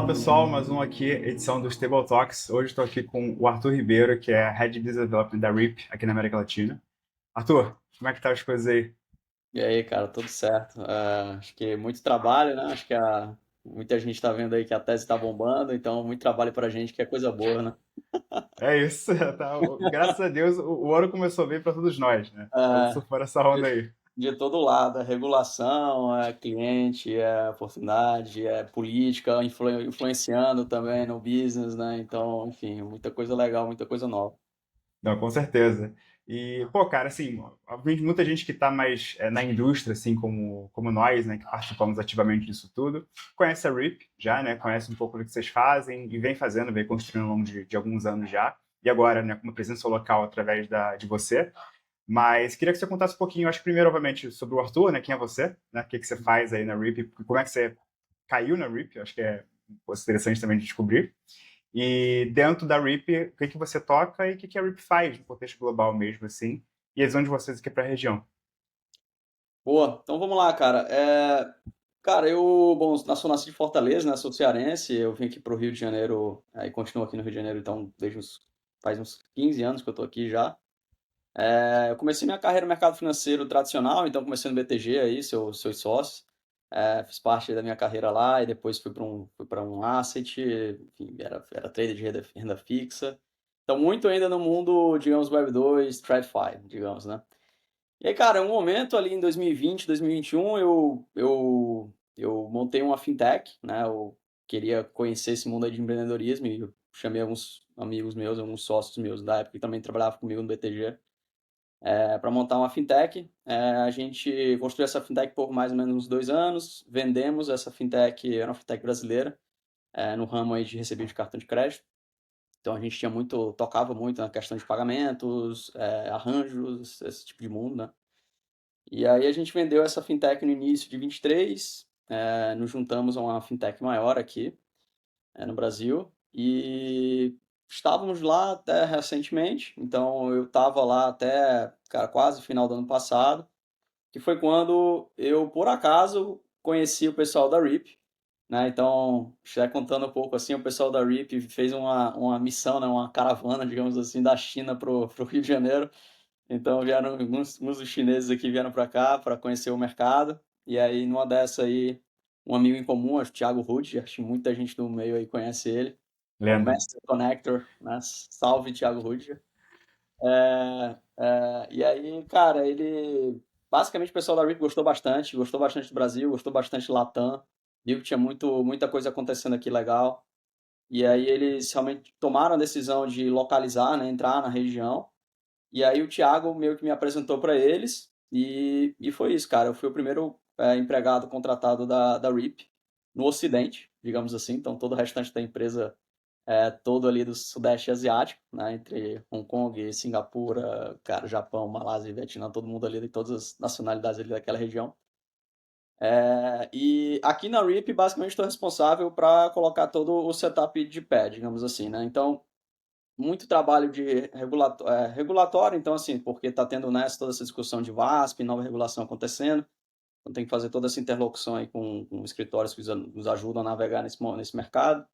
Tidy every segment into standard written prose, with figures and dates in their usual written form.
Fala pessoal, mais um aqui, edição do Stable Talks. Hoje estou aqui com o Arthur Ribeiro, que é Head Business Development da RIP aqui na América Latina. Arthur, como é que tá as coisas aí? E aí, cara, tudo certo. Acho que muito trabalho, né? Acho que muita gente está vendo aí que a tese está bombando, então muito trabalho pra gente, que é coisa boa, né? É isso, tá? Graças a Deus o ano começou bem para todos nós, né? Estamos É, surfando essa onda de, aí. de todo lado, é regulação, é cliente, é oportunidade, é política, influenciando também no business, né? Então, enfim, muita coisa legal, muita coisa nova. Não, com certeza. E, pô, cara, assim, obviamente muita gente que está mais na indústria, assim, como nós, né, que participamos ativamente disso tudo, conhece a RIP já, né, conhece um pouco do que vocês fazem e vem fazendo, vem construindo ao longo de alguns anos já. E agora, né, com uma presença local através de você. Mas queria que você contasse um pouquinho, acho que primeiro, obviamente, sobre o Arthur, né, quem é você, né, o que que você faz aí na RIP, como é que você caiu na RIP, acho que é interessante também de descobrir. E dentro da RIP, o que que você toca e o que que a RIP faz no contexto global mesmo, assim, e a visão de vocês aqui para a região. Boa, então vamos lá, cara. Cara, bom, nasci de Fortaleza, né? Sou cearense, eu vim aqui pro Rio de Janeiro, e continuo aqui no Rio de Janeiro, então faz uns 15 anos que eu tô aqui já. Eu comecei minha carreira no mercado financeiro tradicional, então comecei no BTG aí, seus sócios. Fiz parte da minha carreira lá e depois fui para um asset, enfim, era trader de renda fixa. Então, muito ainda no mundo, digamos, Web 2, TradFi, digamos, né? E aí, cara, um momento ali em 2020, 2021, eu montei uma fintech, né? Eu queria conhecer esse mundo aí de empreendedorismo e eu chamei alguns amigos meus, alguns sócios meus da época que também trabalhavam comigo no BTG, para montar uma fintech. A gente construiu essa fintech por mais ou menos uns 2 anos, vendemos essa fintech, era uma fintech brasileira, no ramo aí de receber de cartão de crédito. Então a gente tocava muito na questão de pagamentos, arranjos, esse tipo de mundo, né? E aí a gente vendeu essa fintech no início de 23, nos juntamos a uma fintech maior aqui, no Brasil, e estávamos lá até recentemente, então eu estava lá até, cara, quase final do ano passado, que foi quando eu, por acaso, conheci o pessoal da RIP, né? Então, já contando um pouco assim, o pessoal da RIP fez uma missão, né? Uma caravana, digamos assim, da China pro Rio de Janeiro, então vieram alguns dos chineses aqui vieram para cá para conhecer o mercado. E aí numa dessa aí, um amigo em comum, acho que o Thiago Rudd, acho que muita gente do meio aí conhece ele. É o Lenda. Master Connector, né? Salve Thiago Rudd. E aí, cara, ele basicamente o pessoal da RIP gostou bastante do Brasil, gostou bastante do Latam, viu que tinha muita coisa acontecendo aqui legal. E aí eles realmente tomaram a decisão de localizar, né, entrar na região. E aí o Thiago meio que me apresentou para eles e foi isso, cara. Eu fui o primeiro empregado contratado da RIP no Ocidente, digamos assim. Então todo o restante da empresa é todo ali do Sudeste Asiático, né? Entre Hong Kong, Singapura, cara, Japão, Malásia e Vietnã, todo mundo ali de todas as nacionalidades ali daquela região. E aqui na RIP, basicamente, estou responsável para colocar todo o setup de pé, digamos assim, né? Então, muito trabalho de regulatório, então, assim, porque está tendo toda essa discussão de VASP, nova regulação acontecendo, então tem que fazer toda essa interlocução aí com escritórios que nos ajudam a navegar nesse mercado.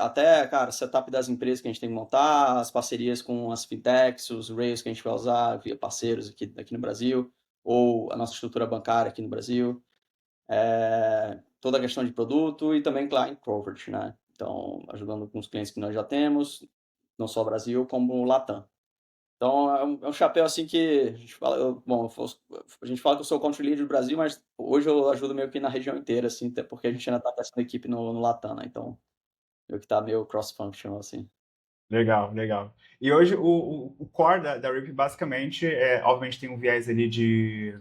Até, cara, setup das empresas que a gente tem que montar, as parcerias com as fintechs, os rails que a gente vai usar via parceiros aqui no Brasil, ou a nossa estrutura bancária aqui no Brasil, toda a questão de produto e também client coverage, né? Então, ajudando com os clientes que nós já temos, não só o Brasil, como o Latam. Então, é um chapéu assim que a gente fala, a gente fala que eu sou o country lead do Brasil, mas hoje eu ajudo meio que na região inteira, assim, até porque a gente ainda está testando equipe no Latam, né? Então, meio que tá meio cross-functional, assim. Legal, legal. E hoje o core da RIP basicamente obviamente tem um viés ali de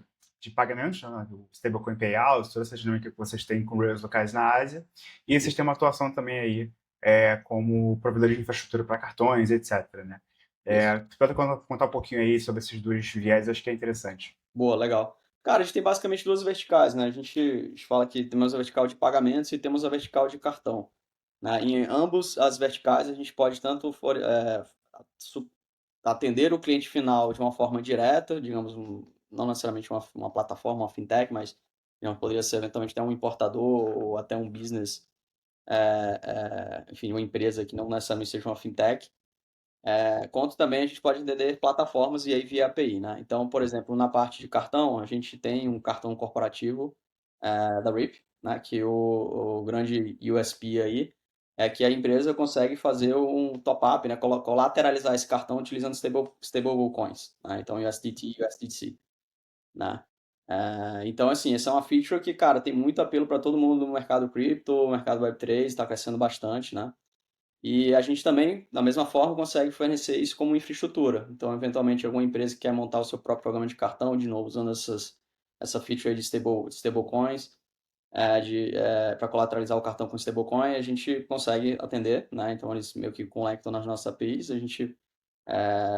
pagamentos, né, do stablecoin payouts, toda essa dinâmica que vocês têm com rails locais na Ásia, e vocês têm uma atuação também aí como provedor de infraestrutura para cartões, etc, né? Isso. Você pode contar um pouquinho aí sobre esses dois viés, acho que é interessante. Boa, legal. Cara, a gente tem basicamente duas verticais, né? A gente fala que temos a vertical de pagamentos e temos a vertical de cartão, né? Em ambos as verticais, a gente pode tanto su- atender o cliente final de uma forma direta, digamos, não necessariamente uma plataforma, uma fintech, mas digamos, poderia ser eventualmente até um importador ou até um business enfim, uma empresa que não necessariamente seja uma fintech, quanto também a gente pode entender plataformas e aí via API, né? Então, por exemplo, na parte de cartão, a gente tem um cartão corporativo da RIP, né? Que o grande USP aí é que a empresa consegue fazer um top-up, né? Colateralizar esse cartão utilizando stablecoins, né? Então, USDT e USDC, né? Então, assim, essa é uma feature que, cara, tem muito apelo para todo mundo no mercado cripto, o mercado Web3, está crescendo bastante, né? E a gente também, da mesma forma, consegue fornecer isso como infraestrutura. Então, eventualmente, alguma empresa que quer montar o seu próprio programa de cartão, de novo, usando essa feature aí de stablecoins, para colateralizar o cartão com stablecoin, a gente consegue atender, né? Então, eles meio que conectam nas nossas APIs, a gente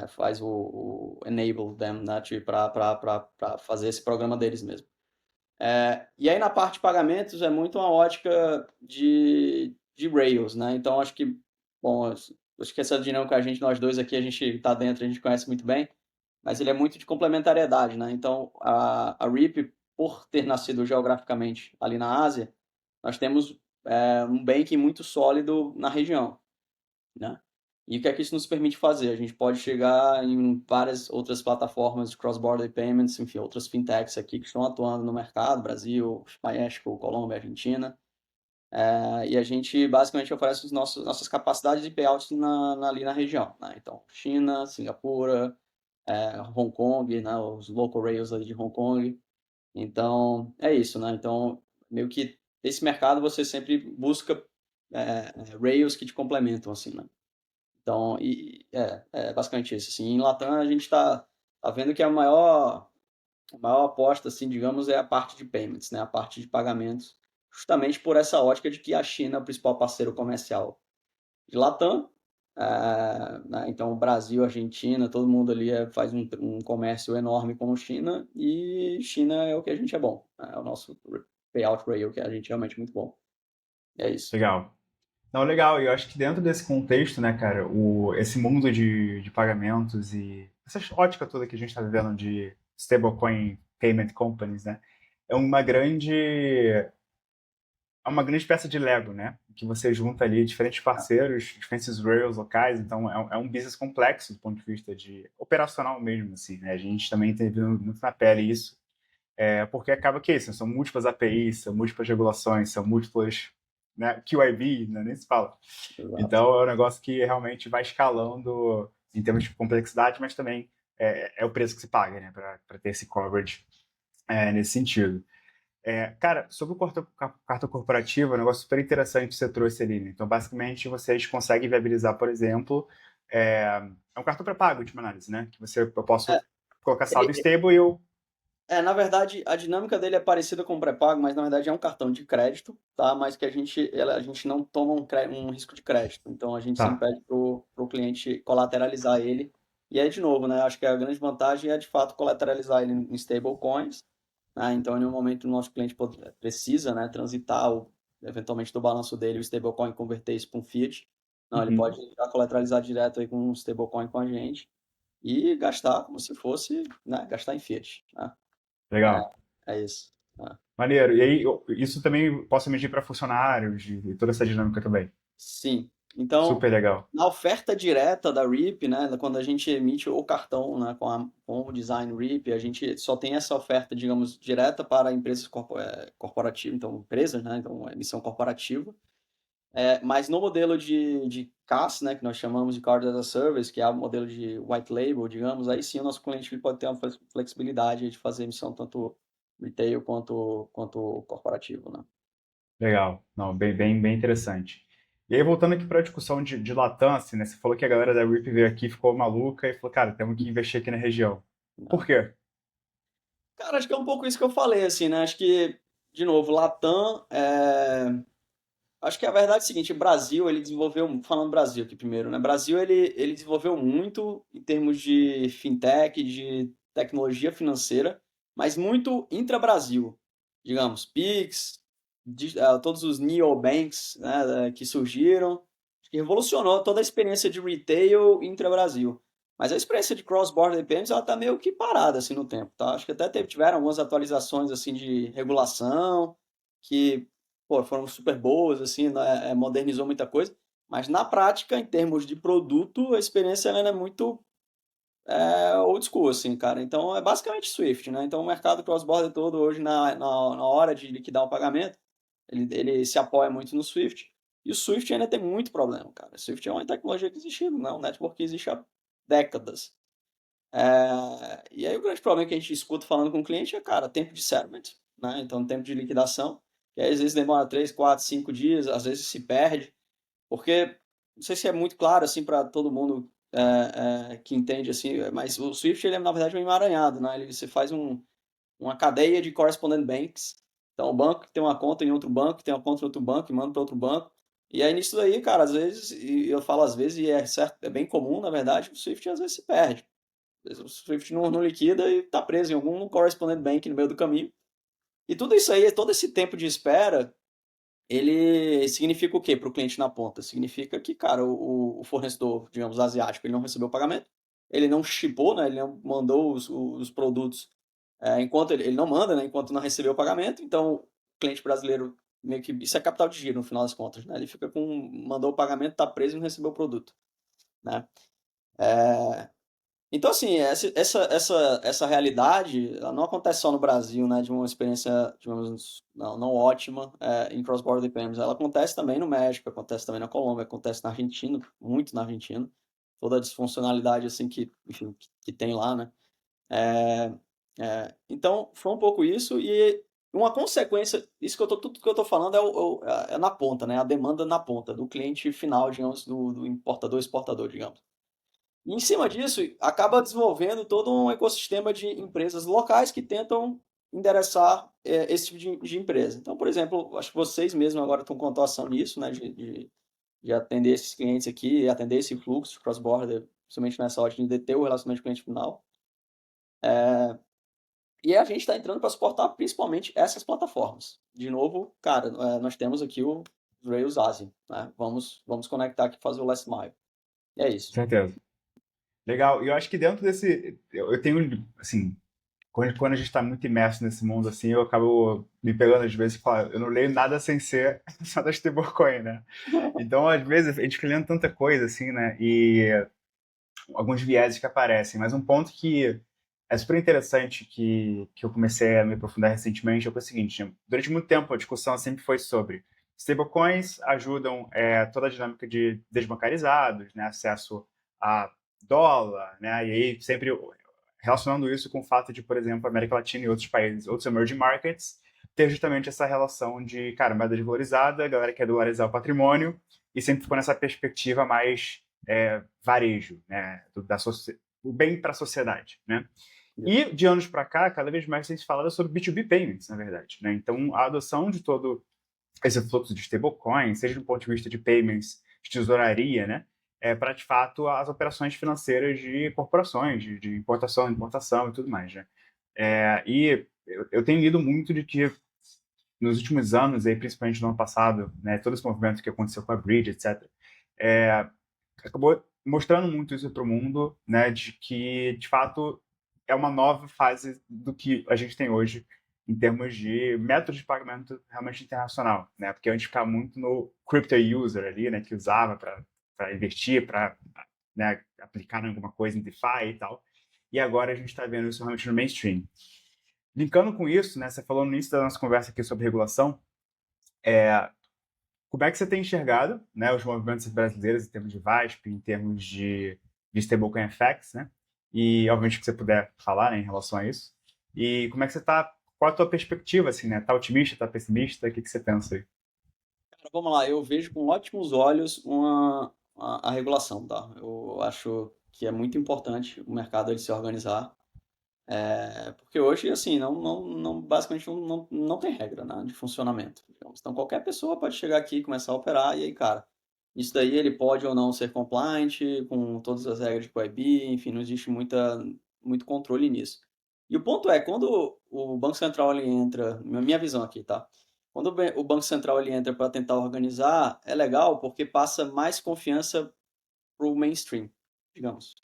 faz o enable them, né? Para fazer esse programa deles mesmo. E aí, na parte de pagamentos, é muito uma ótica de Rails, né? Então, acho que, bom, acho que essa dinâmica, nós dois aqui, a gente está dentro, a gente conhece muito bem, mas ele é muito de complementariedade, né? Então, a RIP, por ter nascido geograficamente ali na Ásia, nós temos um banking muito sólido na região, né? E o que é que isso nos permite fazer? A gente pode chegar em várias outras plataformas de cross-border payments, enfim, outras fintechs aqui que estão atuando no mercado, Brasil, México, Colômbia, Argentina, e a gente basicamente oferece nossas capacidades de payouts ali na região, né? Então, China, Singapura, Hong Kong, né? Os local rails ali de Hong Kong. Então, é isso, né? Então, meio que esse mercado você sempre busca rails que te complementam, assim, né? Então, é basicamente isso. Assim, em Latam, a gente tá vendo que a maior aposta, assim, digamos, é a parte de payments, né? A parte de pagamentos, justamente por essa ótica de que a China é o principal parceiro comercial de Latam. Né? Então, Brasil, Argentina, todo mundo ali faz um comércio enorme com a China e China é o que a gente é bom. Né? É o nosso payout rail que a gente é realmente muito bom. É isso. Legal. Não, legal. E eu acho que dentro desse contexto, né, cara, esse mundo de pagamentos e essa ótica toda que a gente está vivendo de stablecoin payment companies, né, é uma grande peça de Lego, né, que você junta ali diferentes parceiros, diferentes rails locais, então é um business complexo do ponto de vista de operacional mesmo, assim, né, a gente também tem vindo muito na pele isso, porque acaba que é isso, né, são múltiplas APIs, são múltiplas regulações, são múltiplas, né, QIB, né, nem se fala. Exato. Então é um negócio que realmente vai escalando em termos de complexidade, mas também é o preço que se paga, né, para ter esse coverage nesse sentido. Cara, sobre o cartão corporativo, é um negócio super interessante que você trouxe ali, né? Então, basicamente, vocês conseguem viabilizar, por exemplo, é um cartão pré-pago, de análise, né? Que eu posso colocar saldo Ele, stable e eu. na verdade, a dinâmica dele é parecida com o pré-pago, mas na verdade é um cartão de crédito, tá? Mas que a gente não toma um risco de crédito. Então a gente sempre Tá. pede pro cliente colateralizar ele. E aí, de novo, né? Acho que a grande vantagem é de fato colateralizar ele em stablecoins, né? Então, em um momento o nosso cliente precisa, né, transitar eventualmente do balanço dele o stablecoin e converter isso para um fiat. Não, ele Uhum. pode já colateralizar direto aí com um stablecoin com a gente e gastar como se fosse, né, gastar em fiat, né? Legal. É isso. Ah, Maneiro. E aí, isso também posso medir para funcionários e toda essa dinâmica também. sim. Então, Super legal. na oferta direta da RIP, né, quando a gente emite o cartão, né, com o design RIP, a gente só tem essa oferta, digamos, direta para empresas corporativas, então empresas, né, então emissão corporativa. Mas no modelo de CaaS, né, que nós chamamos de Card as a Service, que é o modelo de white label, digamos, aí sim o nosso cliente ele pode ter uma flexibilidade de fazer emissão tanto retail quanto corporativo, né? Legal. Não, bem interessante. E aí, voltando aqui para a discussão de Latam, assim, né? Você falou que a galera da RIP veio aqui, ficou maluca e falou, cara, temos que investir aqui na região. Por quê? Cara, acho que é um pouco isso que eu falei, assim, né? Acho que, de novo, Latam, acho que a verdade é o seguinte, o Brasil, ele desenvolveu, falando Brasil aqui primeiro, né? Brasil, ele desenvolveu muito em termos de fintech, de tecnologia financeira, mas muito intra-Brasil, digamos, Pix, todos os neobanks, né, que surgiram, acho que revolucionou toda a experiência de retail intra-Brasil. Mas a experiência de cross-border payments, ela tá meio que parada, assim, no tempo, tá? Acho que até tiveram algumas atualizações, assim, de regulação, que pô, foram super boas, assim, né, modernizou muita coisa, mas na prática, em termos de produto, a experiência ela é muito old school, assim, cara. Então é basicamente Swift, né? Então o mercado cross-border todo hoje, na hora de liquidar um pagamento, ele se apoia muito no Swift. E o Swift ainda tem muito problema, cara. O Swift é uma tecnologia que existe, não é um network que existe há décadas. E aí o grande problema que a gente escuta falando com o cliente é, cara, tempo de settlement, né? Então tempo de liquidação, que aí, às vezes demora 3, 4, 5 dias, às vezes se perde, porque não sei se é muito claro assim para todo mundo que entende assim, mas o Swift ele é na verdade um emaranhado, né? Você faz uma cadeia de correspondent banks. Então o banco que tem uma conta em outro banco, que tem uma conta em outro banco, e manda para outro banco. E aí nisso daí, cara, às vezes, e eu falo às vezes, e é certo, é bem comum, na verdade, o Swift às vezes se perde. Às vezes o Swift não liquida e está preso em algum correspondent bank no meio do caminho. E tudo isso aí, todo esse tempo de espera, ele significa o quê para o cliente na ponta? Significa que, cara, o fornecedor, digamos, asiático, ele não recebeu o pagamento, ele não shippou, né, ele não mandou os produtos enquanto ele não manda, né, enquanto não recebeu o pagamento, então o cliente brasileiro, meio que, isso é capital de giro no final das contas, né, ele fica mandou o pagamento, está preso e não recebeu o produto, né. Então, assim, essa realidade, ela não acontece só no Brasil, né, de uma experiência, digamos, não ótima em cross-border payments. Ela acontece também no México, acontece também na Colômbia, acontece na Argentina, muito na Argentina. Toda a disfuncionalidade, assim, que, enfim, que tem lá, né. Então, foi um pouco isso e uma consequência, tudo que eu tô falando é na ponta, né, a demanda na ponta, do cliente final, digamos, do importador, exportador, digamos. E em cima disso, acaba desenvolvendo todo um ecossistema de empresas locais que tentam endereçar esse tipo de empresa. Então, por exemplo, acho que vocês mesmos agora estão com atuação nisso, né, de atender esses clientes aqui, atender esse fluxo de cross-border, principalmente nessa hora de ter o relacionamento com o cliente final. E a gente está entrando para suportar principalmente essas plataformas. De novo, cara, nós temos aqui o Rails ASI, né? Vamos conectar aqui e fazer o last mile. E é isso. Certeza. Legal. E eu acho que dentro desse. Eu tenho, assim, quando a gente está muito imerso nesse mundo, assim, eu acabo me pegando às vezes e falo, eu não leio nada sem ser só da stablecoin, né? Então, às vezes, a gente fica lendo tanta coisa, assim, né? E alguns vieses que aparecem. Mas um ponto que é super interessante que eu comecei a me aprofundar recentemente é o seguinte: né? Durante muito tempo a discussão sempre foi sobre stablecoins ajudam toda a dinâmica de desbancarizados, né, acesso a dólar, né, e aí sempre relacionando isso com o fato de, por exemplo, a América Latina e outros países, outros emerging markets, ter justamente essa relação de, cara, moeda desvalorizada, a galera quer dolarizar o patrimônio, e sempre ficou nessa perspectiva mais varejo, né, o bem para a sociedade, né? E de anos para cá, cada vez mais tem se falado sobre B2B payments, na verdade, né? Então, a adoção de todo esse fluxo de stablecoin, seja do ponto de vista de payments, de tesouraria, né? Para, de fato, as operações financeiras de corporações, de importação, importação e tudo mais, né? E eu tenho lido muito de que nos últimos anos, aí, principalmente no ano passado, né, todo esse movimento que aconteceu com a Bridge, etc., acabou mostrando muito isso para o mundo, né, de que, de fato, é uma nova fase do que a gente tem hoje em termos de métodos de pagamento realmente internacional, né, porque antes ficava muito no crypto user ali, né, que usava para investir, para, né, aplicar em alguma coisa em DeFi e tal, e agora a gente está vendo isso realmente no mainstream. Linkando com isso, né, você falou no início da nossa conversa aqui sobre regulação, como é que você tem enxergado, né, os movimentos brasileiros em termos de VASP, em termos de stablecoin FX, né? E, obviamente, que você puder falar, né, em relação a isso. E como é que você está, qual a tua perspectiva, assim, né? Tá otimista, tá pessimista? O que você pensa aí? Cara, vamos lá, eu vejo com ótimos olhos a regulação, tá? Eu acho que é muito importante o mercado ele se organizar, porque hoje, assim, basicamente não tem regra, né, de funcionamento, digamos. Então, qualquer pessoa pode chegar aqui e começar a operar, e aí, cara, isso daí ele pode ou não ser compliant com todas as regras de QIB, enfim, não existe muito controle nisso. E o ponto é, quando o Banco Central ele entra, minha visão aqui, tá? Quando o Banco Central ele entra para tentar organizar, é legal porque passa mais confiança para o mainstream, digamos.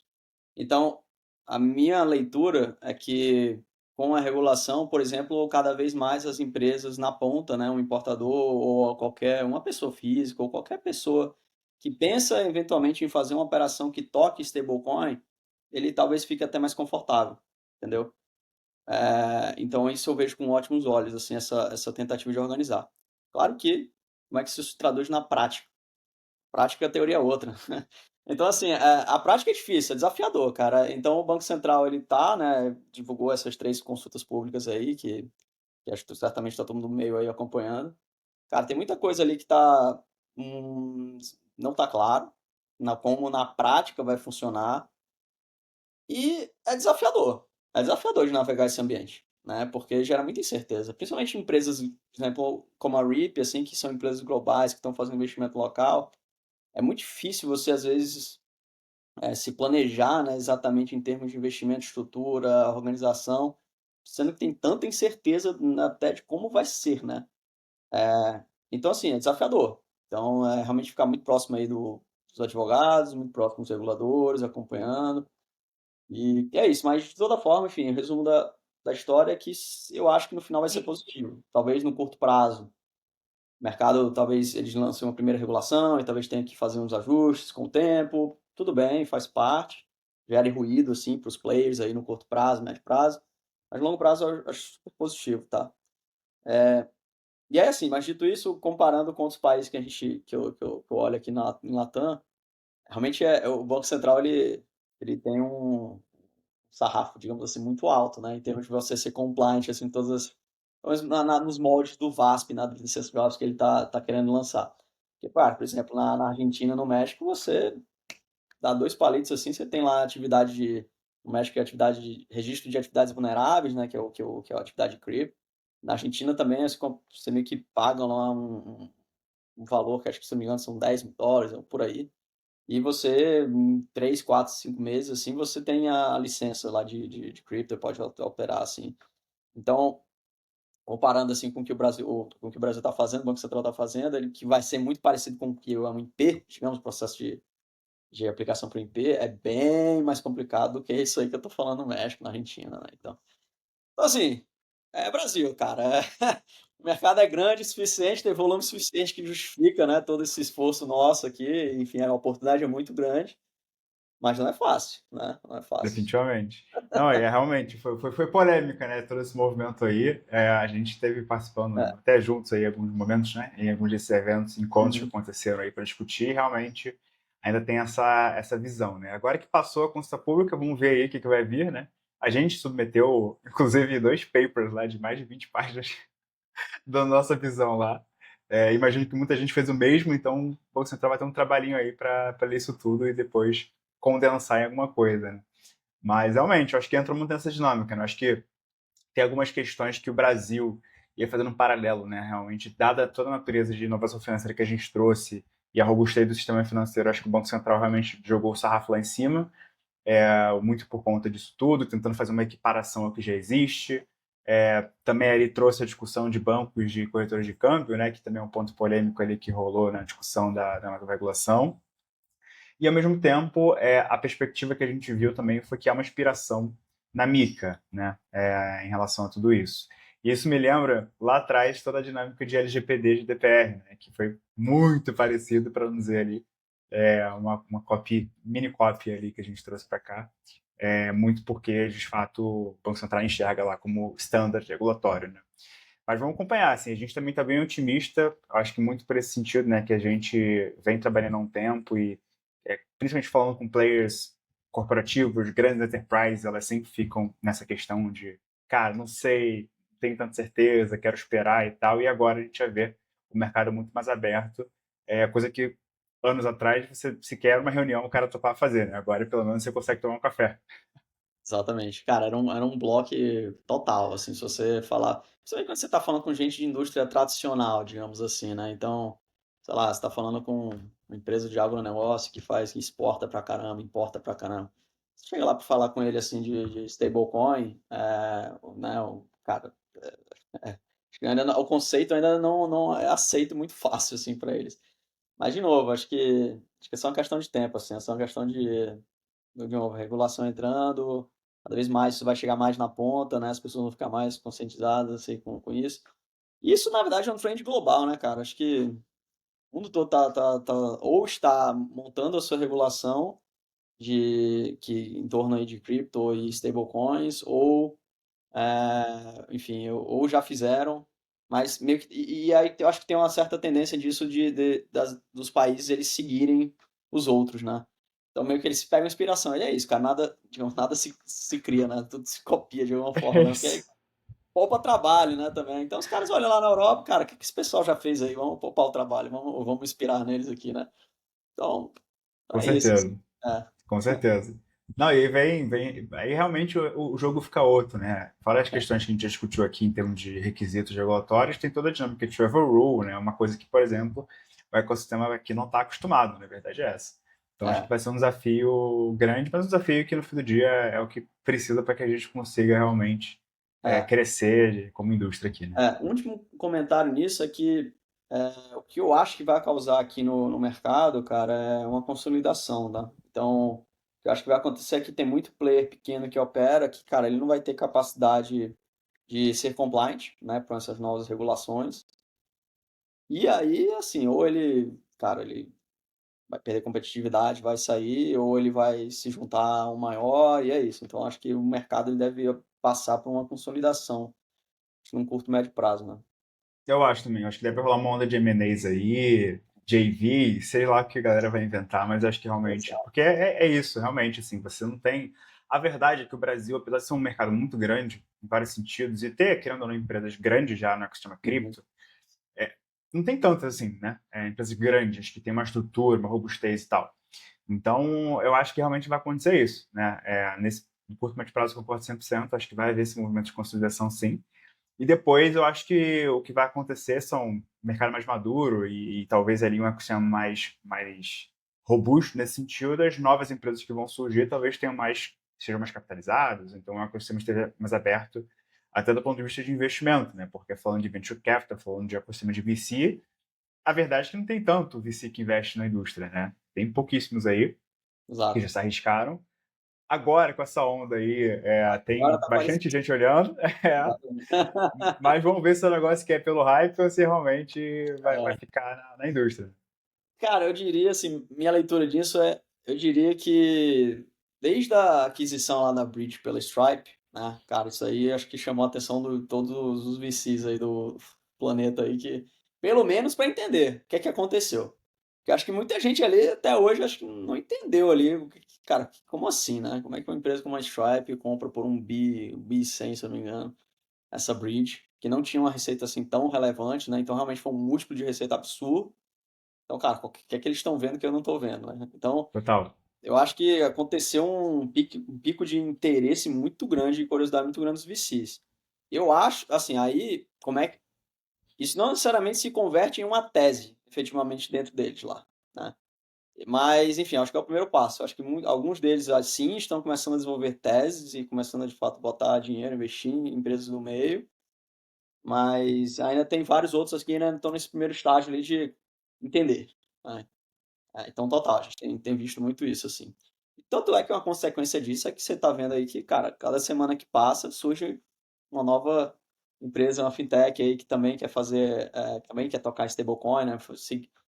Então, a minha leitura é que com a regulação, por exemplo, cada vez mais as empresas na ponta, né, um importador ou qualquer uma pessoa física ou qualquer pessoa que pensa eventualmente em fazer uma operação que toque stablecoin, ele talvez fique até mais confortável, entendeu? Então isso eu vejo com ótimos olhos, assim, essa tentativa de organizar. Claro que, como é que isso se traduz na prática? Prática, a teoria é outra. Então, assim, a prática é difícil, é desafiador, cara. Então, o Banco Central, ele tá, né, divulgou essas 3 consultas públicas aí, que acho que certamente está todo mundo meio aí acompanhando. Cara, tem muita coisa ali que tá, não tá claro, como na prática vai funcionar, e é desafiador de navegar esse ambiente, né, porque gera muita incerteza, principalmente em empresas, por exemplo, como a Ripple, assim, que são empresas globais que estão fazendo investimento local, é muito difícil você, às vezes, se planejar, né, exatamente em termos de investimento, estrutura, organização, sendo que tem tanta incerteza até de como vai ser, né. Então, assim, é desafiador. Então, é realmente ficar muito próximo aí dos advogados, muito próximo dos reguladores, acompanhando, e é isso. Mas, de toda forma, enfim, o resumo da história é que eu acho que no final vai ser positivo. Talvez no curto prazo o mercado, talvez eles lancem uma primeira regulação e talvez tenha que fazer uns ajustes com o tempo. Tudo bem, faz parte. Gere ruído, assim, para os players aí no curto prazo, médio prazo. Mas no longo prazo eu acho super positivo, tá? E é assim, mas dito isso, comparando com outros países que a gente, que eu olho aqui em Latam, realmente o Banco Central, ele tem um sarrafo, digamos assim, muito alto, né? Em termos de você ser compliant, assim, todas as, pelo menos nos moldes do VASP, né, do licença VASP que ele tá querendo lançar. Porque, claro, por exemplo, na Argentina, no México, você dá 2 palitos assim, você tem lá atividade de, no México é atividade de registro de atividades vulneráveis, né, que é a atividade de cripto. Na Argentina também você meio que paga lá um valor que acho que, se não me engano, são $10.000, ou por aí. E você, em 3, 4, 5 meses, assim, você tem a licença lá de cripto, pode operar, assim. Então, comparando, assim, com o que o Brasil, com o que o Brasil está fazendo, o Banco Central está fazendo, ele que vai ser muito parecido com o que o MP, digamos, o processo de aplicação para o MP, é bem mais complicado do que isso aí que eu estou falando no México, na Argentina, né? Então, assim, é Brasil, cara. O mercado é grande o suficiente, tem volume suficiente que justifica, né, todo esse esforço nosso aqui. Enfim, a oportunidade é muito grande, mas não é fácil, né? Não é fácil. Definitivamente. Não, realmente foi polêmica, né? Todo esse movimento aí. A gente esteve participando É. até juntos aí em alguns momentos, né? Em alguns desses eventos, encontros que Uhum. aconteceram aí para discutir. Realmente ainda tem essa visão, né? Agora que passou a consulta pública, vamos ver aí o que vai vir, né? A gente submeteu, inclusive, 2 papers lá de mais de 20 páginas da nossa visão lá. Imagino que muita gente fez o mesmo, então o Banco Central vai ter um trabalhinho aí para ler isso tudo e depois condensar em alguma coisa, né? Mas realmente, eu acho que entra muito nessa dinâmica, né? Eu acho que tem algumas questões que o Brasil ia fazendo um paralelo, né? Realmente, dada toda a natureza de inovação financeira que a gente trouxe e a robustez do sistema financeiro, acho que o Banco Central realmente jogou o sarrafo lá em cima, muito por conta disso tudo, tentando fazer uma equiparação ao que já existe. Também ele trouxe a discussão de bancos de corretores de câmbio, né? Que também é um ponto polêmico ali que rolou na discussão da nova regulação. E, ao mesmo tempo, a perspectiva que a gente viu também foi que há uma inspiração na Mica, né, em relação a tudo isso. E isso me lembra, lá atrás, toda a dinâmica de LGPD de DPR, né, que foi muito parecido, para não dizer ali, uma copy, mini copy ali que a gente trouxe para cá, muito porque, de fato, o Banco Central enxerga lá como standard regulatório, né. Mas vamos acompanhar, assim, a gente também está bem otimista, acho que muito por esse sentido, né, que a gente vem trabalhando há um tempo e, principalmente falando com players corporativos, grandes enterprises, elas sempre ficam nessa questão de, cara, não sei, não tenho tanta certeza, quero esperar e tal, e agora a gente vai ver o mercado muito mais aberto, coisa que anos atrás você sequer uma reunião o cara topava fazer, né? Agora pelo menos você consegue tomar um café. Exatamente. Cara, era um bloco total, assim, se você falar, principalmente quando você está falando com gente de indústria tradicional, digamos assim, né? Então, sei lá, você está falando com uma empresa de agronegócio que exporta pra caramba, importa pra caramba. Você chega lá para falar com ele, assim, de stablecoin, né, cara, acho que ainda o conceito ainda não é aceito muito fácil, assim, para eles. Mas, de novo, acho que é só uma questão de tempo, assim, é só uma questão de novo, regulação entrando, Cada vez mais isso vai chegar mais na ponta, né? As pessoas vão ficar mais conscientizadas assim, com isso. E isso, na verdade, é um trend global, né, cara? Acho que o mundo todo ou está montando a sua regulação em torno aí de cripto e stablecoins, ou, enfim, ou já fizeram, mas meio que, e aí eu acho que tem uma certa tendência disso dos países eles seguirem os outros, né? Então meio que eles pegam inspiração. E é isso, cara, nada, digamos, nada se cria, né? Tudo se copia de alguma forma, É né? Porque aí isso. poupa trabalho, né, também. Então os caras olham lá na Europa, cara, o que esse pessoal já fez aí? Vamos poupar o trabalho, vamos inspirar neles aqui, né? Então, Com é isso. certeza. É, Com certeza. Não, e aí aí realmente o jogo fica outro, né? Fora as questões que a gente já discutiu aqui em termos de requisitos regulatórios, tem toda a dinâmica de travel rule, né? Uma coisa que, por exemplo, o ecossistema aqui não está acostumado, na verdade é essa. Então acho que é, vai ser um desafio grande, mas um desafio que no fim do dia é o que precisa para que a gente consiga realmente é. crescer como indústria aqui, né? Um último comentário nisso é que o que eu acho que vai causar aqui no mercado, cara, é uma consolidação, tá? Então, o que eu acho que vai acontecer é que tem muito player pequeno que opera, que, cara, ele não vai ter capacidade de ser compliant, né, para essas novas regulações. E aí, assim, ou ele, cara, ele vai perder competitividade, vai sair, ou ele vai se juntar a um maior, e é isso. Então, acho que o mercado ele deve passar por uma consolidação, acho que num curto, médio prazo, né? Eu acho também. Acho que deve rolar uma onda de M&As aí, JV, sei lá o que a galera vai inventar, mas acho que realmente. Exato. Porque é isso, realmente, assim, você não tem. A verdade é que o Brasil, apesar de ser um mercado muito grande, em vários sentidos, e ter, querendo ou não, empresas grandes já no ecossistema Uhum. cripto, não tem tantas assim, né? Empresas grandes que têm uma estrutura, uma robustez e tal. Então, eu acho que realmente vai acontecer isso, né? Nesse no curto médio prazo, eu concordo 100%, acho que vai haver esse movimento de consolidação, sim. E depois eu acho que o que vai acontecer são um mercado mais maduro e talvez ali um ecossistema mais robusto nesse sentido, as novas empresas que vão surgir talvez sejam mais capitalizadas, então o ecossistema esteja mais aberto até do ponto de vista de investimento, né? Porque falando de venture capital, falando de ecossistema de VC, a verdade é que não tem tanto VC que investe na indústria, né? Tem pouquíssimos aí que já Exato. se arriscaram. Agora, com essa onda aí, Agora tem tá bastante aparecendo. gente olhando. Exatamente. Mas vamos ver se o negócio que é pelo hype ou se realmente vai É. ficar na indústria. Cara, eu diria assim, minha leitura disso eu diria que desde a aquisição lá da Bridge pela Stripe, né, cara, isso aí acho que chamou a atenção de todos os VCs aí do planeta aí, que pelo menos para entender o que é que aconteceu. Porque acho que muita gente ali até hoje acho que não entendeu ali, cara, como assim, né? Como é que uma empresa como a Stripe compra por um bi 100, se eu não me engano, essa Bridge, que não tinha uma receita assim tão relevante, né? Então realmente foi um múltiplo de receita absurdo. Então, cara, o que é que eles estão vendo que eu não estou vendo, né? Então, Total. eu acho que aconteceu um pico de interesse muito grande e curiosidade muito grande dos VCs. Eu acho, assim, aí, como é que... Isso não necessariamente se converte em uma tese, efetivamente, dentro deles lá, né? Mas, enfim, acho que é o primeiro passo. Acho que alguns deles, assim, estão começando a desenvolver teses e começando a, de fato, botar dinheiro, investir em empresas do meio, mas ainda tem vários outros que ainda estão nesse primeiro estágio ali de entender, né? Então, total, a gente tem visto muito isso, assim. E tanto é que uma consequência disso é que você está vendo aí que, cara, cada semana que passa surge uma nova empresa, uma fintech aí que também quer fazer, também quer tocar stablecoin, né?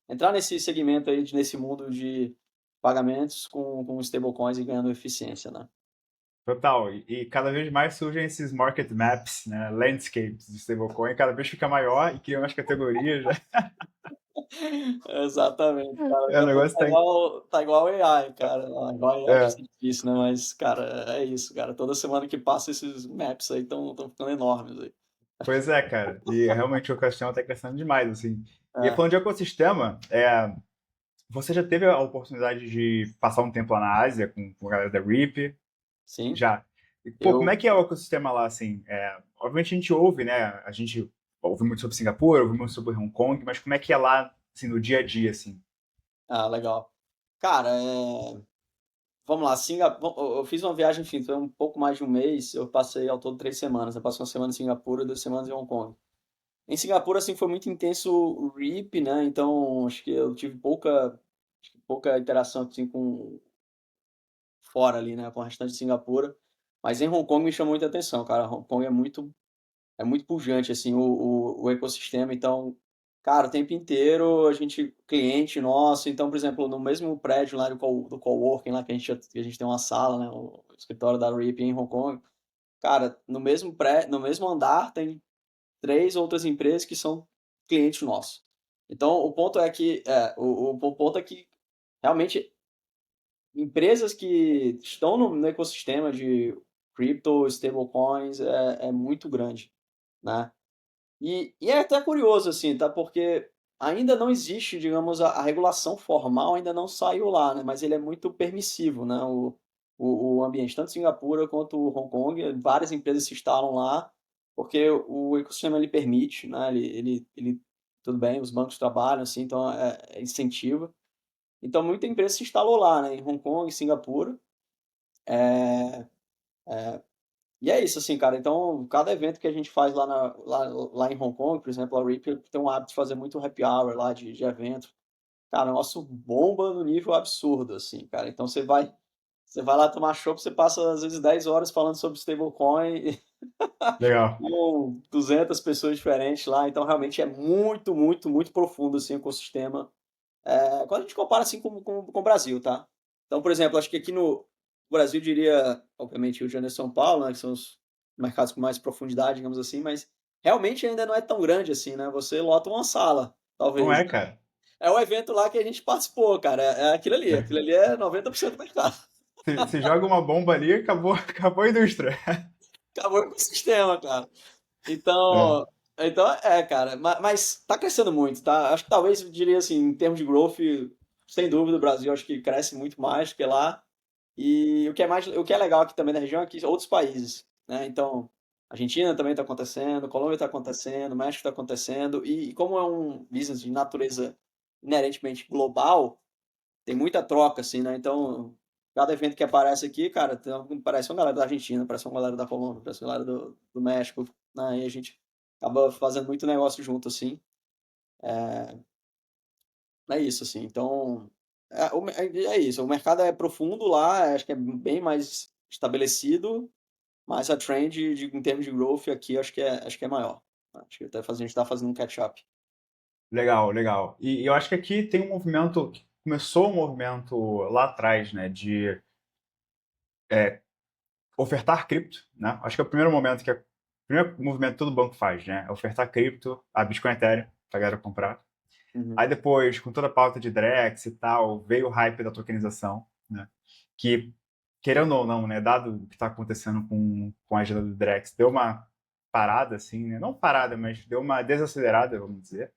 Entrar nesse segmento aí, nesse mundo de pagamentos com stablecoins e ganhando eficiência, né? Total. E cada vez mais surgem esses market maps, né? Landscapes de stablecoin, cada vez fica maior e cria umas categorias. Né? Exatamente, cara. O Daqui a pouco negócio tá. tá igual AI, cara. Igual AI, É, que é difícil, né? Mas, cara, é isso, cara. Toda semana que passa esses maps aí estão ficando enormes aí. pois é, cara. E realmente o ecossistema está crescendo demais, assim. E É, falando de ecossistema, você já teve a oportunidade de passar um tempo lá na Ásia com a galera da RIP? sim. Já. E, pô, como é Eu. que é o ecossistema lá, assim? Obviamente a gente ouve, né? A gente ouve muito sobre Singapura, ouve muito sobre Hong Kong, mas como é que é lá, assim, no dia a dia, assim? Ah, legal. Cara, vamos lá. Eu fiz uma viagem, enfim, foi um pouco mais de um mês. Eu passei ao todo 3 semanas. Eu passei uma semana em Singapura e 2 semanas em Hong Kong. Em Singapura, assim, foi muito intenso o RIP, né? Então, acho que eu tive pouca interação, assim, com fora ali, né, com o restante de Singapura. Mas em Hong Kong me chamou muita atenção, cara. Hong Kong é muito pujante, assim, o ecossistema. Então, cara, o tempo inteiro a gente, cliente nosso. Então, por exemplo, no mesmo prédio lá do coworking, lá que a gente tem uma sala, né? O escritório da RIP em Hong Kong. Cara, no mesmo andar tem 3 outras empresas que são clientes nossos. Então, o ponto é que, o ponto é que realmente empresas que estão no ecossistema de crypto, stablecoins, é muito grande, né? E é até curioso, assim, tá? Porque ainda não existe, digamos, a regulação formal ainda não saiu lá, né? Mas ele é muito permissivo, né? O ambiente, tanto Singapura quanto Hong Kong, várias empresas se instalam lá, porque o ecossistema ele permite, né? Tudo bem, os bancos trabalham, assim, então é incentiva. Então, muita empresa se instalou lá, né? Em Hong Kong, Singapura. É, e é isso, assim, cara. Então, cada evento que a gente faz lá em Hong Kong, por exemplo, a Ripple tem um hábito de fazer muito happy hour lá de evento. Cara, nosso bomba no nível absurdo, assim, cara. Então, você vai lá tomar chopp, você passa às vezes 10 horas falando sobre stablecoin Legal. com 200 pessoas diferentes lá. Então, realmente é muito, muito, muito profundo, assim, o ecossistema. Quando a gente compara, assim, com o Brasil, tá? Então, por exemplo, acho que aqui no Brasil, eu diria, obviamente, Rio de Janeiro e São Paulo, né, que são os mercados com mais profundidade, digamos assim, mas realmente ainda não é tão grande assim, né? Você lota uma sala, Não talvez. é, cara? É o evento lá que a gente participou, cara. É aquilo ali. Aquilo ali é 90% do mercado. Se joga uma bomba ali, acabou, acabou a indústria. Acabou o ecossistema, cara. É. Então, cara, mas tá crescendo muito, tá? Acho que talvez eu diria assim, em termos de growth, sem dúvida o Brasil acho que cresce muito mais que lá. E o que é legal aqui também na região é que outros países, né? Então, Argentina também está acontecendo, Colômbia está acontecendo, México está acontecendo, e como é um business de natureza inerentemente global, tem muita troca, assim, né? Então, cada evento que aparece aqui, cara, parece uma galera da Argentina, parece uma galera da Colômbia, parece uma galera do México, né? E a gente acaba fazendo muito negócio junto, assim. É isso, assim. Então, é isso. O mercado é profundo lá, acho que é bem mais estabelecido, mas a trend em termos de growth aqui acho que é maior. Acho que a gente está fazendo um catch-up. Legal, legal. E eu acho que aqui tem um movimento, começou um movimento lá atrás, né, de ofertar cripto, né? Acho que é o primeiro momento o primeiro movimento que todo banco faz, né? É ofertar cripto, a Bitcoin Ethereum, pra galera comprar. Uhum. Aí depois, com toda a pauta de Drex e tal, veio o hype da tokenização, né? Que, querendo ou não, né, dado o que está acontecendo com a agenda do Drex, deu uma parada, assim, né? Não parada, mas deu uma desacelerada, vamos dizer.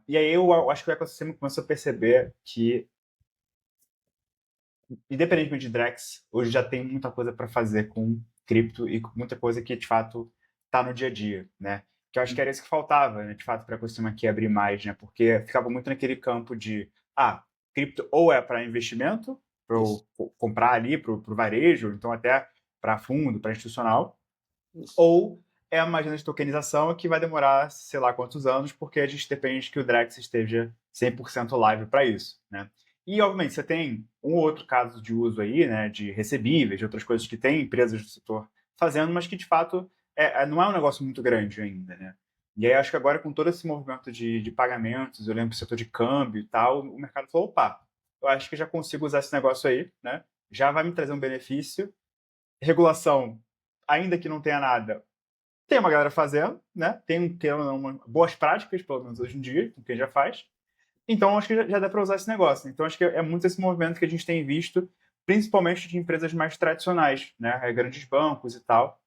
E aí eu acho que o ecossistema começou a perceber que, independentemente de Drex, hoje já tem muita coisa para fazer com cripto e com muita coisa que, de fato, está no dia a dia, né? Que eu acho que era isso que faltava, né, de fato, para o ecossistema aqui abrir mais, né? Porque ficava muito naquele campo de, cripto ou é para investimento, para Isso, eu comprar ali para o varejo, então até para fundo, para institucional, isso. ou é uma agenda de tokenização que vai demorar sei lá quantos anos, porque a gente depende que o Drex esteja 100% live para isso, né? E, obviamente, você tem um ou outro caso de uso aí, né, de recebíveis, de outras coisas que tem empresas do setor fazendo, mas que, de fato, não é um negócio muito grande ainda, né? E aí, acho que agora, com todo esse movimento de pagamentos, eu lembro do setor de câmbio e tal, o mercado falou, opa, eu acho que já consigo usar esse negócio aí, né? Já vai me trazer um benefício. Regulação, ainda que não tenha nada, tem uma galera fazendo, né? Tem boas práticas, pelo menos hoje em dia, com quem já faz. Então, acho que já dá para usar esse negócio. Então, acho que é muito esse movimento que a gente tem visto, principalmente de empresas mais tradicionais, né? Grandes bancos e tal,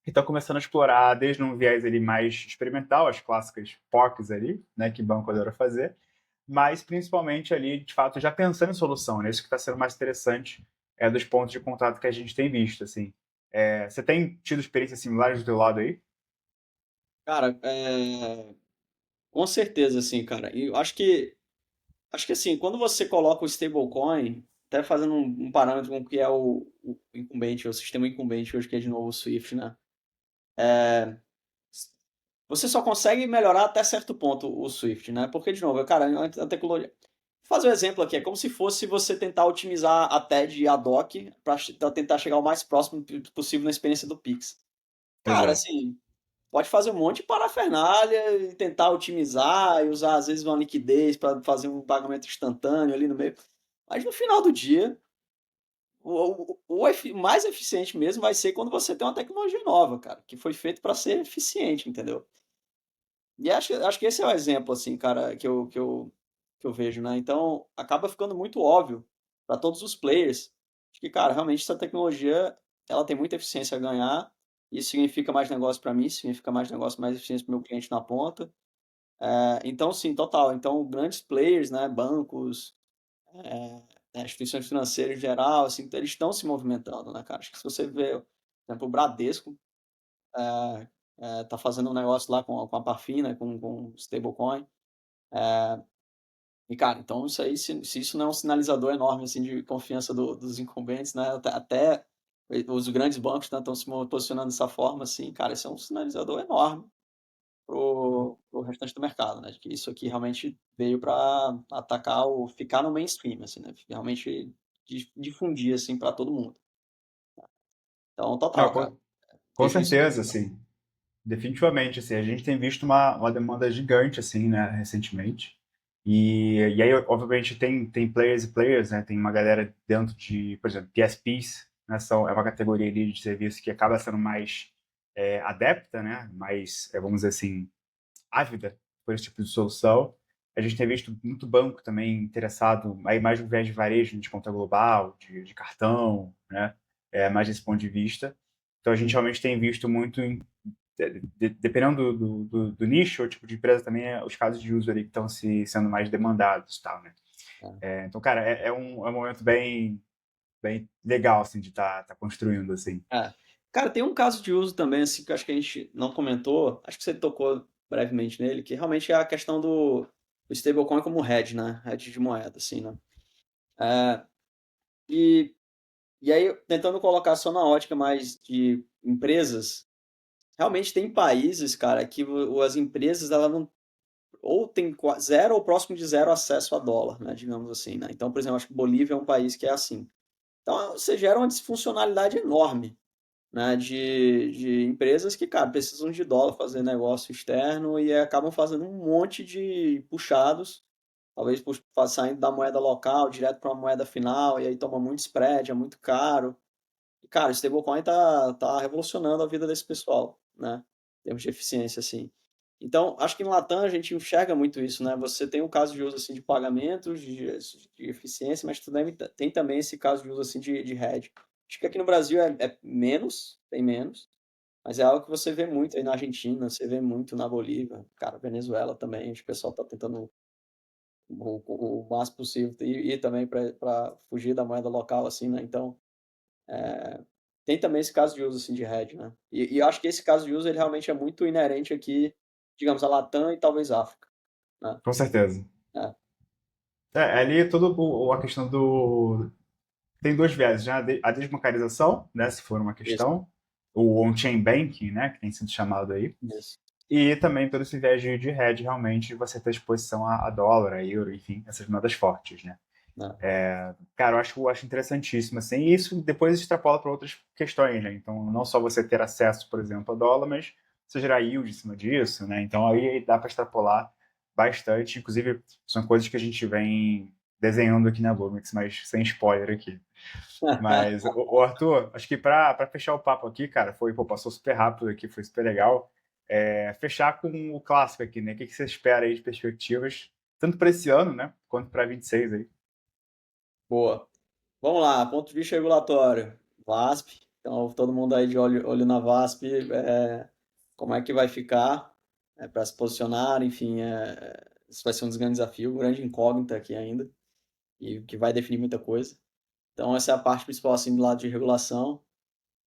que estão começando a explorar desde um viés ali mais experimental, as clássicas POCs ali, né? Que banco adora fazer, mas principalmente ali, de fato, já pensando em solução, né? Isso que está sendo mais interessante dos pontos de contato que a gente tem visto, assim. Você tem tido experiências similares do teu lado aí? Cara, com certeza, assim, cara. E eu acho que assim, quando você coloca o stablecoin, até fazendo um parâmetro com o que é o incumbente, o sistema incumbente hoje, que é de novo o Swift, né? Você só consegue melhorar até certo ponto o Swift, né? Porque, de novo, cara, a tecnologia. fazer um exemplo aqui, é como se fosse você tentar otimizar a TED e a DOC para tentar chegar o mais próximo possível na experiência do Pix. Cara, Exato. assim, pode fazer um monte de parafernália e tentar otimizar e usar, às vezes, uma liquidez para fazer um pagamento instantâneo ali no meio. Mas no final do dia, o mais eficiente mesmo vai ser quando você tem uma tecnologia nova, cara, que foi feito para ser eficiente, entendeu? E acho que esse é o exemplo, assim, cara, que eu vejo, né? Então, acaba ficando muito óbvio para todos os players de que, cara, realmente essa tecnologia ela tem muita eficiência a ganhar. Isso significa mais negócio para mim, significa mais negócio, mais eficiência para o meu cliente na ponta. Então, sim, total. Então, grandes players, né, bancos, instituições financeiras em geral, assim, eles estão se movimentando, né, cara? Acho que se você vê, por exemplo, o Bradesco tá fazendo um negócio lá com a Parfin, né, com stablecoin. E, cara, então isso aí, se isso não é um sinalizador enorme, assim, de confiança dos incumbentes, né, até os grandes bancos, né, estão se posicionando dessa forma, assim, cara, isso é um sinalizador enorme pro restante do mercado, né, de que isso aqui realmente veio para atacar ou ficar no mainstream, assim, né, realmente difundir, assim, para todo mundo. Então, Não, total, cara, com vejo isso. certeza, assim. Definitivamente, assim, a gente tem visto uma demanda gigante, assim, né, recentemente. E aí, obviamente, tem players e players, né? Tem uma galera dentro de, por exemplo, PSPs, né? É uma categoria ali de serviço que acaba sendo mais adepta, né? Mais, vamos dizer assim, ávida por esse tipo de solução. A gente tem visto muito banco também interessado, aí mais no viés de varejo, de conta global, de cartão, né? Mais desse ponto de vista. Então, a gente realmente tem visto muito dependendo do nicho ou tipo de empresa também, os casos de uso ali que estão sendo mais demandados, tal, né? Né. Então, cara, é um momento bem legal, assim, de tá construindo, assim. É. Cara, tem um caso de uso também, assim, que eu acho que a gente não comentou, acho que você tocou brevemente nele, que realmente é a questão do stablecoin como hedge, né? Hedge de moeda, assim, né? É, e, e aí, tentando colocar só na ótica mais de empresas, realmente tem países, cara, que as empresas, ela não, ou tem zero ou próximo de zero acesso a dólar, né? Digamos assim, né? Então, por exemplo, acho que Bolívia é um país que é assim. Então, você gera uma disfuncionalidade enorme, né, de empresas que, cara, precisam de dólar fazer negócio externo e acabam fazendo um monte de puxados, talvez saindo da moeda local direto para uma moeda final, e aí toma muito spread, é muito caro. E, cara, o stablecoin tá revolucionando a vida desse pessoal, né, em termos de eficiência, assim. Então, acho que no Latam a gente enxerga muito isso, né? Você tem um caso de uso assim de pagamentos, de eficiência, mas tem também esse caso de uso assim de hedge. Acho que aqui no Brasil é menos, tem menos, mas é algo que você vê muito aí na Argentina, você vê muito na Bolívia, cara, Venezuela também, acho que o pessoal está tentando o máximo possível e também para fugir da moeda local, assim, né? Então, tem também esse caso de uso assim de hedge, né? E eu acho que esse caso de uso ele realmente é muito inerente aqui, digamos, a Latam e talvez África, né? Com certeza. É, Ali toda a questão do... Tem dois viés, já a desbancarização, né, se for uma isso, questão, o on-chain banking, né, que tem sido chamado aí, isso. e também todo esse viés de hedge, realmente, de você ter exposição a dólar, a euro, enfim, essas moedas fortes, né. Né? Cara, eu acho interessantíssimo, assim, e isso depois extrapola para outras questões, né? Então, não só você ter acesso, por exemplo, a dólar, mas você gerar yield em cima disso, né? Então, aí dá para extrapolar bastante, inclusive, são coisas que a gente vem desenhando aqui na Lumix, mas sem spoiler aqui. Mas, o Arthur, acho que para fechar o papo aqui, cara, pô, passou super rápido aqui, foi super legal. Fechar com o clássico aqui, né? O que você espera aí de perspectivas, tanto para esse ano, né, quanto para 26 aí? Boa. Vamos lá, ponto de vista regulatório. VASP. Então, todo mundo aí de olho na VASP, como é que vai ficar para se posicionar, enfim, isso vai ser um dos grandes desafios, grande incógnita aqui ainda, e que vai definir muita coisa. Então, essa é a parte principal, assim, do lado de regulação.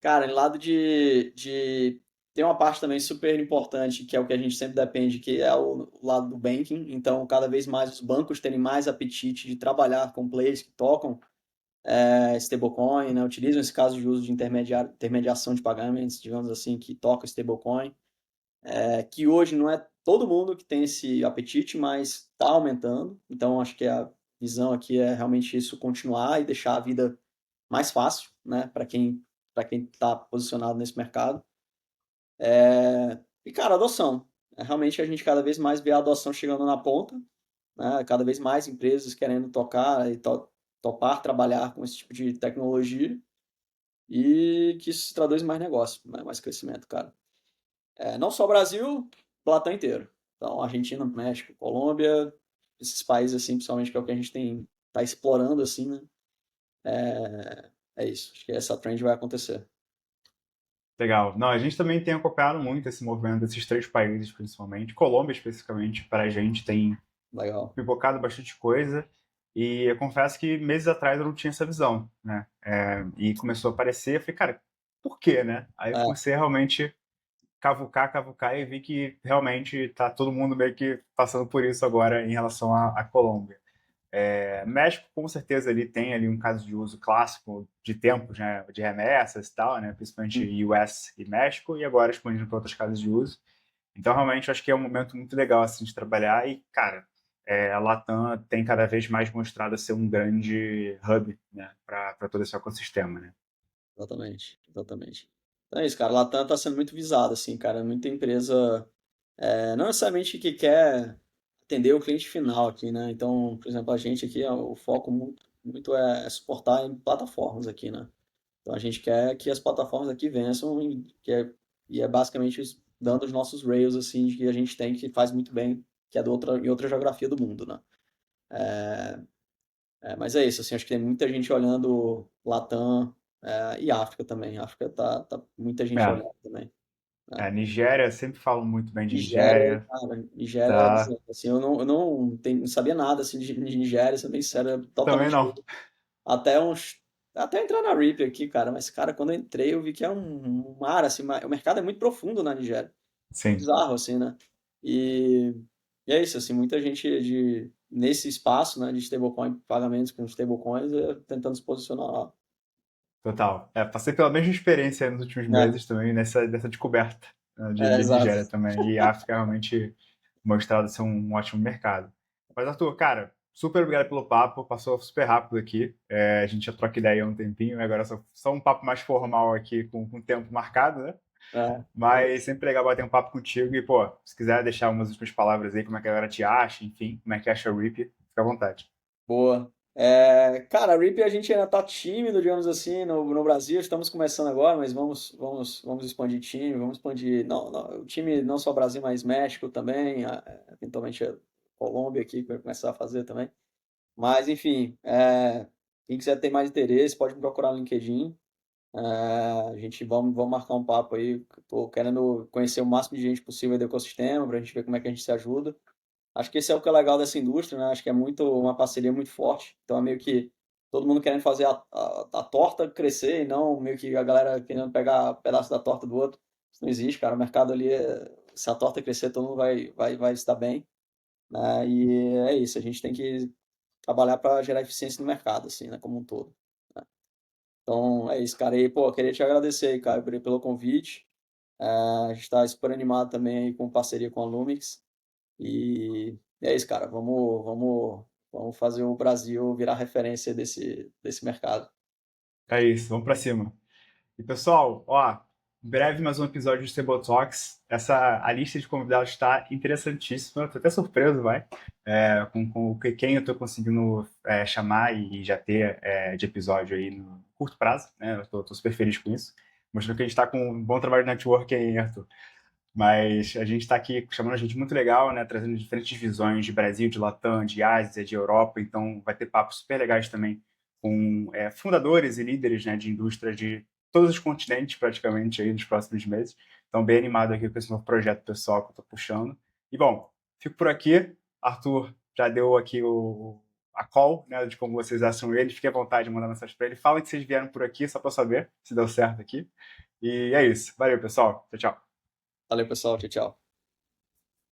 Cara, em lado tem uma parte também super importante, que é o que a gente sempre depende, que é o lado do banking. Então, cada vez mais os bancos terem mais apetite de trabalhar com players que tocam stablecoin, né? Utilizam esse caso de uso de intermediação de pagamentos, digamos assim, que toca stablecoin, que hoje não é todo mundo que tem esse apetite, mas está aumentando. Então, acho que a visão aqui é realmente isso continuar e deixar a vida mais fácil, né, para quem está posicionado nesse mercado. E, cara, adoção. Realmente a gente cada vez mais vê a adoção chegando na ponta, né, cada vez mais empresas querendo tocar e topar trabalhar com esse tipo de tecnologia e que isso se traduz em mais negócio, né, mais crescimento, cara. Não só o Brasil, o Latam inteiro. Então, Argentina, México, Colômbia, esses países, assim, principalmente que é o que a gente tá explorando, assim, né? É isso. Acho que essa trend vai acontecer. Legal. Não, a gente também tem acompanhado muito esse movimento desses 3 países, principalmente. Colômbia, especificamente, para a gente tem Legal. pipocado bastante coisa. E eu confesso que meses atrás eu não tinha essa visão, né? E começou a aparecer, eu falei, cara, por quê, né? Aí eu É, comecei a realmente cavucar e vi que realmente tá todo mundo meio que passando por isso agora em relação à Colômbia. México, com certeza, ele tem ali um caso de uso clássico de tempos, né, de remessas e tal, né, principalmente US e México, e agora expandindo para outras casas de uso. Então, realmente, eu acho que é um momento muito legal assim, de trabalhar e, cara, a Latam tem cada vez mais mostrado ser um grande hub, né, para todo esse ecossistema, né? exatamente. Exatamente. Então é isso, cara. Latam tá sendo muito visado, assim, cara. Muita empresa, não necessariamente que quer atender o cliente final aqui, né? Então, por exemplo, a gente aqui, o foco muito é suportar em plataformas aqui, né? Então a gente quer que as plataformas aqui vençam e é basicamente dando os nossos rails assim que a gente tem que faz muito bem, que é em outra geografia do mundo, né? Mas é isso, assim, acho que tem muita gente olhando Latam e África também. África tá muita gente É, olhando também. Né? Nigéria, sempre falo muito bem de Nigéria, Nigéria, cara, Nigéria é tá? bizarro, assim, não sabia nada assim de Nigéria, sendo bem sério, é Também totalmente não. até uns. Até entrar na RIP aqui, cara. Mas, cara, quando eu entrei, eu vi que é um mar, assim. O mercado é muito profundo na Nigéria. Sim. Bizarro, assim, né? E, e é isso, assim. Muita gente nesse espaço, né, de stablecoin, pagamentos com stablecoins, tentando se posicionar lá. Total. Passei pela mesma experiência nos últimos É, meses também, dessa descoberta, né, de exato. Nigéria também. E a África realmente mostrado ser um ótimo mercado. Mas, Arthur, cara, super obrigado pelo papo. Passou super rápido aqui. A gente já troca ideia há um tempinho, agora só um papo mais formal aqui, com tempo marcado, né? É, é Mas isso. sempre legal bater um papo contigo. E, pô, se quiser deixar umas últimas palavras aí, como é que a galera te acha, enfim, como é que acha o RIP, fica à vontade. Boa. Cara, a RIP a gente ainda tá tímido, digamos assim, no Brasil. Estamos começando agora, mas vamos expandir time, vamos expandir. Não, não, o time não só Brasil, mas México também, eventualmente a Colômbia aqui, que vai começar a fazer também. Mas, enfim, quem quiser ter mais interesse, pode me procurar no LinkedIn. A gente vamos marcar um papo aí. Tô querendo conhecer o máximo de gente possível do ecossistema, para a gente ver como é que a gente se ajuda. Acho que esse é o que é legal dessa indústria, né? Acho que é uma parceria muito forte. Então é meio que todo mundo querendo fazer a torta crescer e não meio que a galera querendo pegar pedaço da torta do outro. Isso não existe, cara. O mercado ali, se a torta crescer, todo mundo vai estar bem, né? E é isso. A gente tem que trabalhar para gerar eficiência no mercado, assim, né? Como um todo. Né? Então é isso, cara. E, pô, queria te agradecer aí, cara, pelo convite. A gente está super animado também aí com parceria com a Lumix. E é isso, cara. Vamos fazer o Brasil virar referência desse mercado. É isso, vamos pra cima. E pessoal, ó, em breve mais um episódio de Table Talks. A lista de convidados está interessantíssima. Tô até surpreso, vai, com quem eu tô conseguindo chamar e já ter de episódio aí no curto prazo, né? Eu tô super feliz com isso. Mostrando que a gente está com um bom trabalho de network aí, Arthur. Mas a gente está aqui chamando gente muito legal, né? Trazendo diferentes visões de Brasil, de Latam, de Ásia, de Europa. Então vai ter papos super legais também com fundadores e líderes, né, de indústria de todos os continentes praticamente aí nos próximos meses. Então bem animado aqui com esse novo projeto pessoal que eu estou puxando. E bom, fico por aqui. Arthur já deu aqui a call, né, de como vocês acham ele. Fique à vontade de mandar mensagem para ele. Fala que vocês vieram por aqui só para saber se deu certo aqui. E é isso. Valeu, pessoal. Tchau, tchau. Valeu, pessoal. Tchau, tchau.